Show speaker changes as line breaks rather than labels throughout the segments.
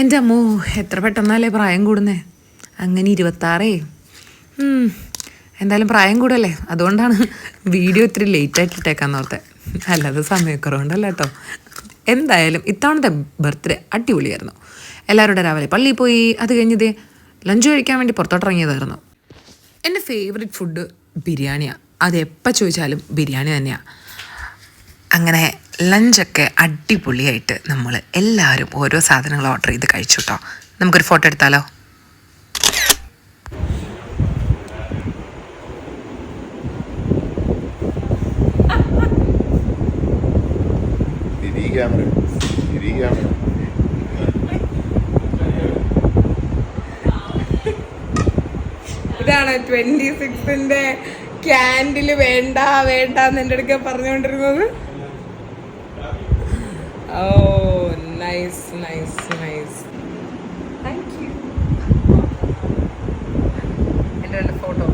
എൻ്റെ അമ്മോ എത്ര പെട്ടെന്നല്ലേ പ്രായം കൂടുന്നേ. അങ്ങനെ 26. എന്തായാലും പ്രായം കൂടല്ലേ, അതുകൊണ്ടാണ് വീഡിയോ ഇത്തിരി ലേറ്റായിട്ട് ഇട്ടേക്കാൻ ഓർത്തെ. അല്ലാതെ സമയക്കുറവുണ്ടല്ലോ കേട്ടോ. എന്തായാലും ഇത്തവണത്തെ ബർത്ത്ഡേ അടിപൊളിയായിരുന്നു. എല്ലാവരുടെ രാവിലെ പള്ളിയിൽ പോയി, അത് കഴിഞ്ഞത് ലഞ്ച് കഴിക്കാൻ വേണ്ടി പുറത്തോട്ടിറങ്ങിയതായിരുന്നു. എൻ്റെ ഫേവറേറ്റ് ഫുഡ് ബിരിയാണിയാണ്. അത് എപ്പോൾ ചോദിച്ചാലും ബിരിയാണി തന്നെയാണ്. അങ്ങനെ ലഞ്ചൊക്കെ അടിപൊളിയായിട്ട് നമ്മൾ എല്ലാവരും ഓരോ സാധനങ്ങൾ ഓർഡർ ചെയ്ത് കഴിച്ചു കേട്ടോ. നമുക്കൊരു ഫോട്ടോ എടുത്താലോ?
ഇതാണ് 26ന്റെ ക്യാൻഡില് വേണ്ട വേണ്ടെന്ന് എൻ്റെ അടുക്ക പറഞ്ഞുകൊണ്ടിരുന്നത്. Oh nice nice nice, thank you. എൻ്റെ photo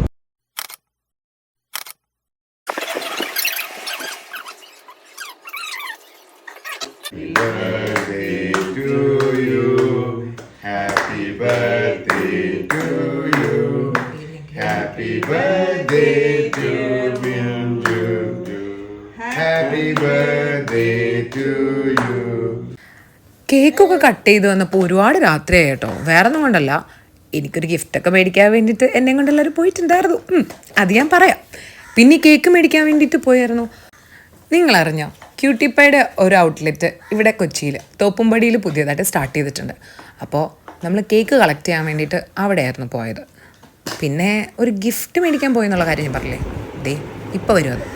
Happy birthday to you. Happy birthday to Binju. Happy birthday to you.
കേക്കൊക്കെ കട്ട് ചെയ്ത് വന്നപ്പോൾ ഒരുപാട് രാത്രിയായി കേട്ടോ. വേറെ ഒന്നും കൊണ്ടല്ല, എനിക്കൊരു ഗിഫ്റ്റൊക്കെ മേടിക്കാൻ വേണ്ടിയിട്ട് എന്നെ കൊണ്ട് എല്ലാവരും പോയിട്ടുണ്ടായിരുന്നു. അത് ഞാൻ പറയാം. പിന്നെ കേക്ക് മേടിക്കാൻ വേണ്ടിയിട്ട് പോയായിരുന്നു. നിങ്ങളറിഞ്ഞോ, ക്യൂട്ടിപ്പയുടെ ഒരു ഔട്ട്ലെറ്റ് ഇവിടെ കൊച്ചിയിൽ തോപ്പുംപടിയിൽ പുതിയതായിട്ട് സ്റ്റാർട്ട് ചെയ്തിട്ടുണ്ട്. അപ്പോൾ നമ്മൾ കേക്ക് കളക്ട് ചെയ്യാൻ വേണ്ടിയിട്ട് അവിടെയായിരുന്നു പോയത്. പിന്നെ ഒരു ഗിഫ്റ്റ് മേടിക്കാൻ പോയി എന്നുള്ള കാര്യം ഞാൻ പറഞ്ഞില്ലേ, ദേ ഇപ്പോൾ വരും അത്.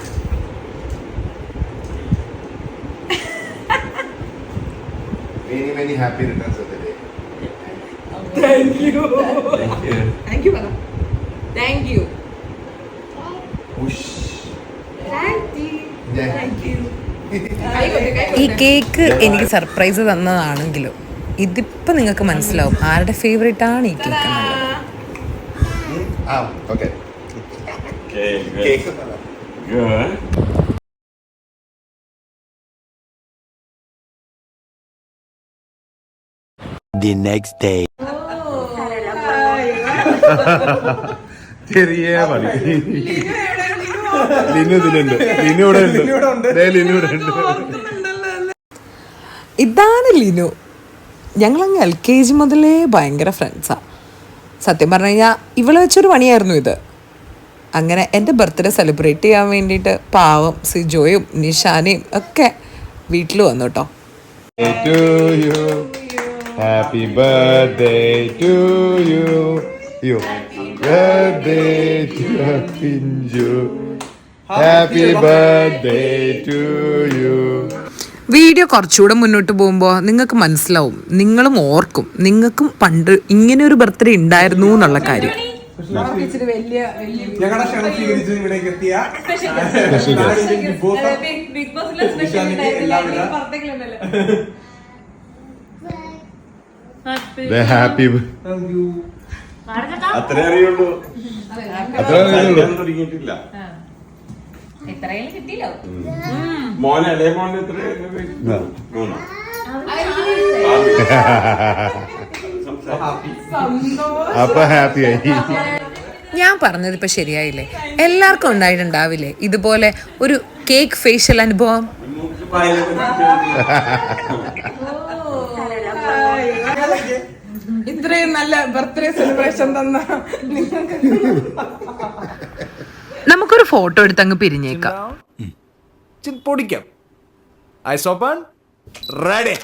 Many, many happy returns of the day.
Thank you. Thank you. Thank you, Mama. Thank you.
Whoosh.
Thank you.
Yeah.
Thank you.
ഈ കേക്ക് എനിക്ക് സർപ്രൈസ് തന്നതാണെങ്കിലും ഇതിപ്പോൾ നിങ്ങൾക്ക് മനസ്സിലാവും ആരുടെ ഫേവറേറ്റ് ആണ് ഈ കേക്ക് എന്നുള്ളത്.
Okay.
Cake. Good.
The next day.
ചെറിയ പണി. ലിനു ഇതിലുണ്ട്. ലിനു ഇവിടെ ഉണ്ട്. ലിനു ഇവിടെ ഉണ്ട്.
ഇതാണ് ലിനു. ഞങ്ങളങ്ങ് LKG മുതലേ ഭയങ്കര ഫ്രണ്ട്സാണ്. സത്യം പറഞ്ഞു കഴിഞ്ഞാൽ ഇവളെ വെച്ചൊരു പണിയായിരുന്നു ഇത്. അങ്ങനെ എൻ്റെ ബർത്ത്ഡേ സെലിബ്രേറ്റ് ചെയ്യാൻ വേണ്ടിയിട്ട് പാവം സിജോയും നിഷാനയും ഒക്കെ വീട്ടിൽ വന്നു കേട്ടോ.
Happy birthday to you. Happy birthday to Binju. Happy birthday to you.
Video കുറച്ചുകൂടെ മുന്നോട്ട് പോകുമ്പോൾ നിങ്ങൾക്ക് മനസ്സിലാവും, നിങ്ങളും ഓർക്കും, നിങ്ങൾക്കും പണ്ട് ഇങ്ങനെ ഒരു ബർത്ത്ഡേ ഉണ്ടായിരുന്നു എന്നുള്ള കാര്യം.
ഞങ്ങളുടെ ക്ഷണം സ്വീകരിച്ച് ഇവിടേക്ക് എത്തിയ
ഹാപ്പി
അത്രേ അറിയുള്ളൂ. തുടങ്ങിയിട്ടില്ല. മോനെ അല്ലേ, മോനെ എത്ര? 3.
അപ്പൊ ഹാപ്പി ആയി.
ഞാൻ പറഞ്ഞത് ഇപ്പം ശരിയായില്ലേ? എല്ലാവർക്കും ഉണ്ടായിട്ടുണ്ടാവില്ലേ ഇതുപോലെ ഒരു കേക്ക് ഫേഷ്യൽ അനുഭവം?
ഇത്രയും നല്ല ബർത്ത്ഡേ സെലിബ്രേഷൻ തന്ന
നമുക്കൊരു ഫോട്ടോ എടുത്ത് അങ്ങ് പിരിഞ്ഞേക്കാം.
പൊടിക്കാം. Eyes open, ready.